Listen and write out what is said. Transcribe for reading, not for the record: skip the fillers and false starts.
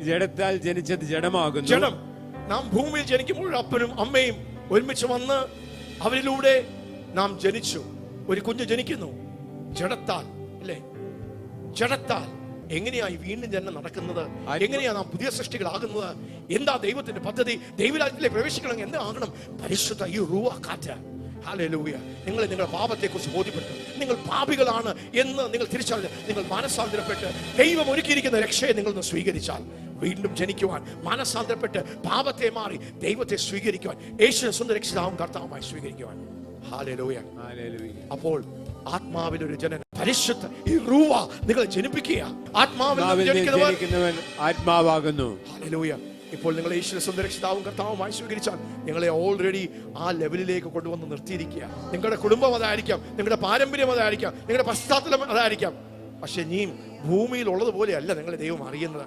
ജഡത്താൽ ജനിച്ചത് ജഡമാകുന്നു. ജഡം. നാം ഭൂമിയിൽ ജനിക്കുമ്പോൾ അപ്പനും അമ്മയും ഒരുമിച്ച് വന്ന് അവരിലൂടെ നാം ജനിച്ചു. ഒരു കുഞ്ഞ് ജനിക്കുന്നു ജഡത്താൽ, അല്ലേ? ജഡത്താൽ എങ്ങനെയായി വീണ്ടും ജനനം നടക്കുന്നത്? എങ്ങനെയാ നാം പുതിയ സൃഷ്ടികളാകുന്നത്? എന്താ ദൈവത്തിന്റെ പദ്ധതി? ദൈവരാജ്യത്തിലേക്ക് പ്രവേശിക്കണം എന്താകണം? പരിശുദ്ധ ഈ റൂഹ കാറ്റ്. ഹല്ലേലൂയ. നിങ്ങളെ നിങ്ങളുടെ പാപത്തെക്കുറിച്ച് ബോധ്യപ്പെട്ടു. നിങ്ങൾ പാപികളാണ് എന്ന് നിങ്ങൾ തിരിച്ചറിഞ്ഞ് നിങ്ങൾ മാനസാന്തരപ്പെട്ട് ദൈവം ഒരുക്കിയിരിക്കുന്ന രക്ഷയെ നിങ്ങൾ സ്വീകരിച്ചാൽ വീണ്ടും ജനിക്കുവാൻ, മാനസാന്തരപ്പെട്ട് പാപത്തെ മാറി ദൈവത്തെ സ്വീകരിക്കുവാൻ, യേശുവിനെ സ്വന്തം രക്ഷിതാവും കർത്താവുമായി സ്വീകരിക്കുവാൻ. ഹല്ലേലൂയ. അപ്പോൾ ആത്മാവിലൊരു ജനനം, പരിശുദ്ധ ഈ റൂഹ നിങ്ങളെ ജനിപ്പിക്കുക. ആത്മാവിൽ ജനിക്കുന്നവൻ ആത്മാവാകുന്നു. ഹല്ലേലൂയ. ഇപ്പോൾ നിങ്ങൾ യേശുവിനെ സ്വന്തം രക്ഷിതാവും കർത്താവുമായി സ്വീകരിച്ചാൽ നിങ്ങളെ ഓൾറെഡി ആ ലെവലിലേക്ക് കൊണ്ടുവന്ന് നിർത്തിയിരിക്കുക. നിങ്ങളുടെ കുടുംബം അതായിരിക്കാം, നിങ്ങളുടെ പാരമ്പര്യം അതായിരിക്കാം, നിങ്ങളുടെ പശ്ചാത്തലം അതായിരിക്കാം. പക്ഷെ നീ ഭൂമിയിൽ ഉള്ളതുപോലെയല്ല നിങ്ങളെ ദൈവം അറിയുന്നത്.